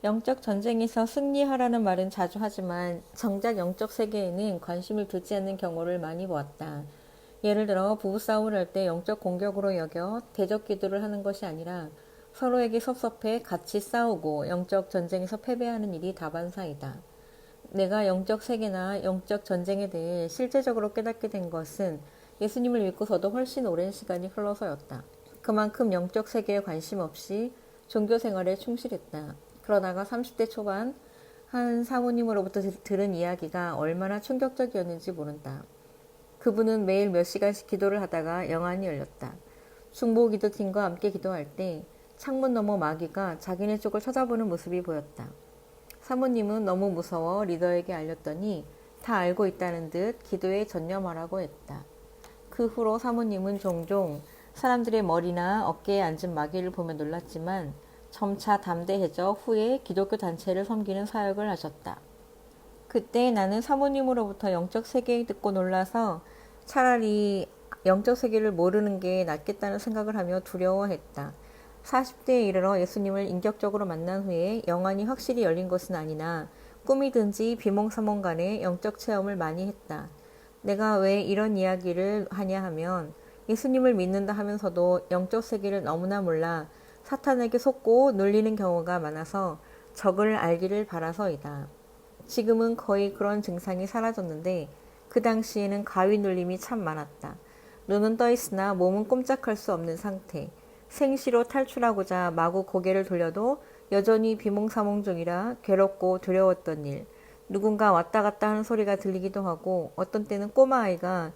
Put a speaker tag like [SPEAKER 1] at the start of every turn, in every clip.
[SPEAKER 1] 영적 전쟁에서 승리하라는 말은 자주 하지만 정작 영적 세계에는 관심을 두지 않는 경우를 많이 보았다. 예를 들어 부부싸움을 할 때 영적 공격으로 여겨 대적 기도를 하는 것이 아니라 서로에게 섭섭해 같이 싸우고 영적 전쟁에서 패배하는 일이 다반사이다. 내가 영적 세계나 영적 전쟁에 대해 실제적으로 깨닫게 된 것은 예수님을 믿고서도 훨씬 오랜 시간이 흘러서였다. 그만큼 영적 세계에 관심 없이 종교 생활에 충실했다. 그러다가 30대 초반 한 사모님으로부터 들은 이야기가 얼마나 충격적이었는지 모른다. 그분은 매일 몇 시간씩 기도를 하다가 영안이 열렸다. 중보 기도팀과 함께 기도할 때 창문 너머 마귀가 자기네 쪽을 쳐다보는 모습이 보였다. 사모님은 너무 무서워 리더에게 알렸더니 다 알고 있다는 듯 기도에 전념하라고 했다. 그 후로 사모님은 종종 사람들의 머리나 어깨에 앉은 마귀를 보며 놀랐지만 점차 담대해져 후에 기독교 단체를 섬기는 사역을 하셨다. 그때 나는 사모님으로부터 영적 세계에 듣고 놀라서 차라리 영적 세계를 모르는 게 낫겠다는 생각을 하며 두려워했다. 40대에 이르러 예수님을 인격적으로 만난 후에 영안이 확실히 열린 것은 아니나 꿈이든지 비몽사몽간에 영적 체험을 많이 했다. 내가 왜 이런 이야기를 하냐 하면 예수님을 믿는다 하면서도 영적 세계를 너무나 몰라 사탄에게 속고 놀리는 경우가 많아서 적을 알기를 바라서이다. 지금은 거의 그런 증상이 사라졌는데 그 당시에는 가위 눌림이 참 많았다. 눈은 떠 있으나 몸은 꼼짝할 수 없는 상태. 생시로 탈출하고자 마구 고개를 돌려도 여전히 비몽사몽 중이라 괴롭고 두려웠던 일. 누군가 왔다 갔다 하는 소리가 들리기도 하고 어떤 때는 꼬마아이가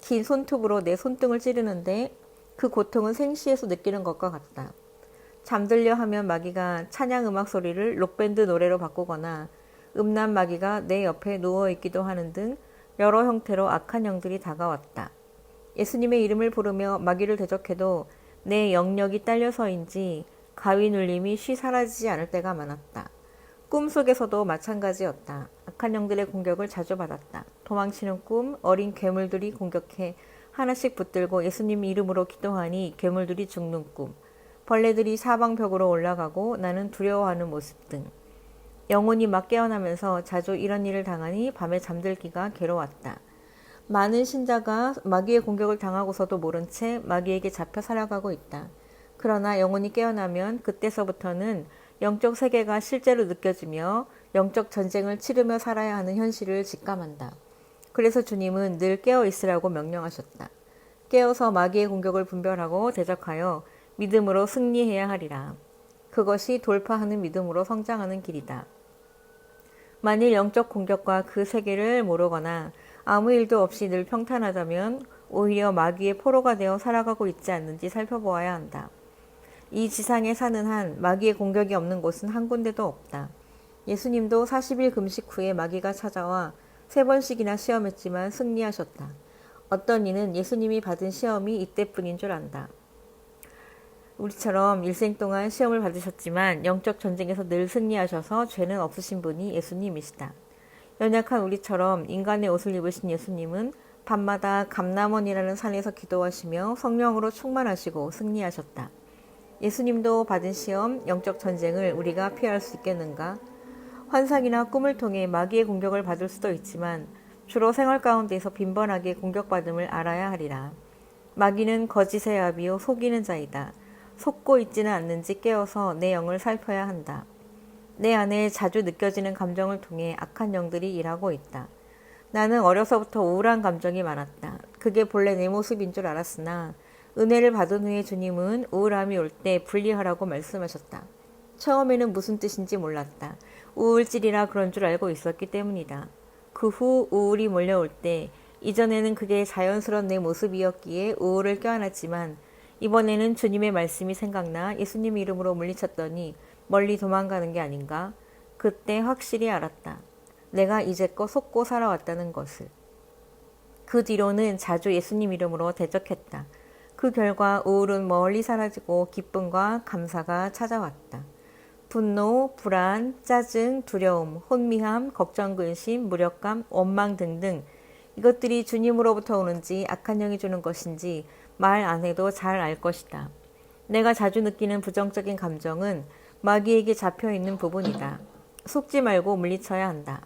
[SPEAKER 1] 긴 손톱으로 내 손등을 찌르는데 그 고통은 생시에서 느끼는 것과 같다. 잠들려 하면 마귀가 찬양 음악 소리를 록밴드 노래로 바꾸거나 음란 마귀가 내 옆에 누워있기도 하는 등 여러 형태로 악한 영들이 다가왔다. 예수님의 이름을 부르며 마귀를 대적해도 내 영역이 딸려서인지 가위 눌림이 쉬 사라지지 않을 때가 많았다. 꿈속에서도 마찬가지였다. 악한 영들의 공격을 자주 받았다. 도망치는 꿈, 어린 괴물들이 공격해 하나씩 붙들고 예수님 이름으로 기도하니 괴물들이 죽는 꿈, 벌레들이 사방벽으로 올라가고 나는 두려워하는 모습 등. 영혼이 막 깨어나면서 자주 이런 일을 당하니 밤에 잠들기가 괴로웠다. 많은 신자가 마귀의 공격을 당하고서도 모른 채 마귀에게 잡혀 살아가고 있다. 그러나 영혼이 깨어나면 그때서부터는 영적 세계가 실제로 느껴지며 영적 전쟁을 치르며 살아야 하는 현실을 직감한다. 그래서 주님은 늘 깨어 있으라고 명령하셨다. 깨어서 마귀의 공격을 분별하고 대적하여 믿음으로 승리해야 하리라. 그것이 돌파하는 믿음으로 성장하는 길이다. 만일 영적 공격과 그 세계를 모르거나 아무 일도 없이 늘 평탄하다면 오히려 마귀의 포로가 되어 살아가고 있지 않는지 살펴보아야 한다. 이 지상에 사는 한 마귀의 공격이 없는 곳은 한 군데도 없다. 예수님도 40일 금식 후에 마귀가 찾아와 3번씩이나 시험했지만 승리하셨다. 어떤 이는 예수님이 받은 시험이 이때뿐인 줄 안다. 우리처럼 일생 동안 시험을 받으셨지만 영적 전쟁에서 늘 승리하셔서 죄는 없으신 분이 예수님이시다. 연약한 우리처럼 인간의 옷을 입으신 예수님은 밤마다 감람원이라는 산에서 기도하시며 성령으로 충만하시고 승리하셨다. 예수님도 받은 시험, 영적 전쟁을 우리가 피할 수 있겠는가? 환상이나 꿈을 통해 마귀의 공격을 받을 수도 있지만 주로 생활 가운데서 빈번하게 공격받음을 알아야 하리라. 마귀는 거짓의 아비요 속이는 자이다. 속고 있지는 않는지 깨어서 내 영을 살펴야 한다. 내 안에 자주 느껴지는 감정을 통해 악한 영들이 일하고 있다. 나는 어려서부터 우울한 감정이 많았다. 그게 본래 내 모습인 줄 알았으나 은혜를 받은 후에 주님은 우울함이 올 때 분리하라고 말씀하셨다. 처음에는 무슨 뜻인지 몰랐다. 우울질이라 그런 줄 알고 있었기 때문이다. 그 후 우울이 몰려올 때 이전에는 그게 자연스러운 내 모습이었기에 우울을 껴안았지만 이번에는 주님의 말씀이 생각나 예수님 이름으로 물리쳤더니 멀리 도망가는 게 아닌가? 그때 확실히 알았다. 내가 이제껏 속고 살아왔다는 것을. 그 뒤로는 자주 예수님 이름으로 대적했다. 그 결과 우울은 멀리 사라지고 기쁨과 감사가 찾아왔다. 분노, 불안, 짜증, 두려움, 혼미함, 걱정, 근심, 무력감, 원망 등등 이것들이 주님으로부터 오는지 악한 영이 주는 것인지 말 안 해도 잘 알 것이다. 내가 자주 느끼는 부정적인 감정은 마귀에게 잡혀있는 부분이다. 속지 말고 물리쳐야 한다.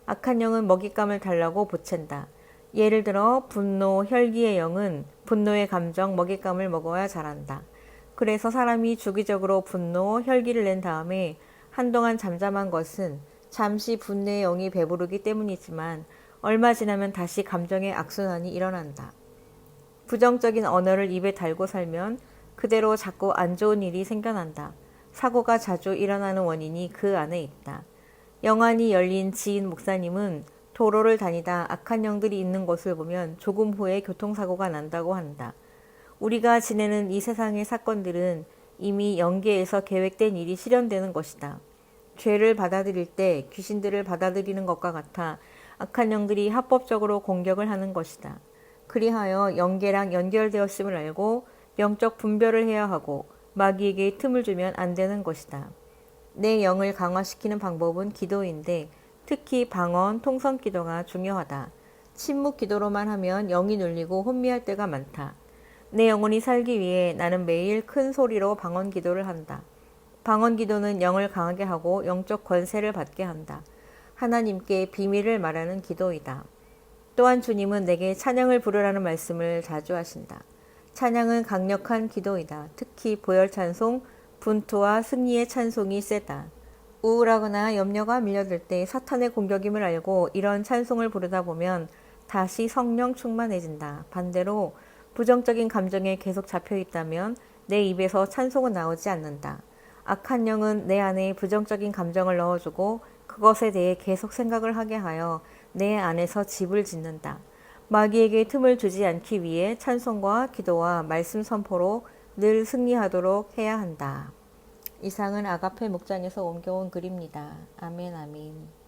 [SPEAKER 1] 악한 영은 먹잇감을 달라고 보챈다. 예를 들어 분노, 혈기의 영은 분노의 감정, 먹잇감을 먹어야 자란다. 그래서 사람이 주기적으로 분노, 혈기를 낸 다음에 한동안 잠잠한 것은 잠시 분내의 영이 배부르기 때문이지만 얼마 지나면 다시 감정의 악순환이 일어난다. 부정적인 언어를 입에 달고 살면 그대로 자꾸 안 좋은 일이 생겨난다. 사고가 자주 일어나는 원인이 그 안에 있다. 영안이 열린 지인 목사님은 도로를 다니다 악한 영들이 있는 곳을 보면 조금 후에 교통사고가 난다고 한다. 우리가 지내는 이 세상의 사건들은 이미 영계에서 계획된 일이 실현되는 것이다. 죄를 받아들일 때 귀신들을 받아들이는 것과 같아 악한 영들이 합법적으로 공격을 하는 것이다. 그리하여 영계랑 연결되었음을 알고 영적 분별을 해야 하고 마귀에게 틈을 주면 안 되는 것이다. 내 영을 강화시키는 방법은 기도인데 특히 방언, 통성 기도가 중요하다. 침묵 기도로만 하면 영이 눌리고 혼미할 때가 많다. 내 영혼이 살기 위해 나는 매일 큰 소리로 방언 기도를 한다. 방언 기도는 영을 강하게 하고 영적 권세를 받게 한다. 하나님께 비밀을 말하는 기도이다. 또한 주님은 내게 찬양을 부르라는 말씀을 자주 하신다. 찬양은 강력한 기도이다. 특히 보혈 찬송, 분투와 승리의 찬송이 세다. 우울하거나 염려가 밀려들 때 사탄의 공격임을 알고 이런 찬송을 부르다 보면 다시 성령 충만해진다. 반대로 부정적인 감정에 계속 잡혀 있다면 내 입에서 찬송은 나오지 않는다. 악한 영은 내 안에 부정적인 감정을 넣어주고 그것에 대해 계속 생각을 하게 하여 내 안에서 집을 짓는다. 마귀에게 틈을 주지 않기 위해 찬송과 기도와 말씀 선포로 늘 승리하도록 해야 한다. 이상은 아가페 목장에서 옮겨온 글입니다. 아멘 아멘.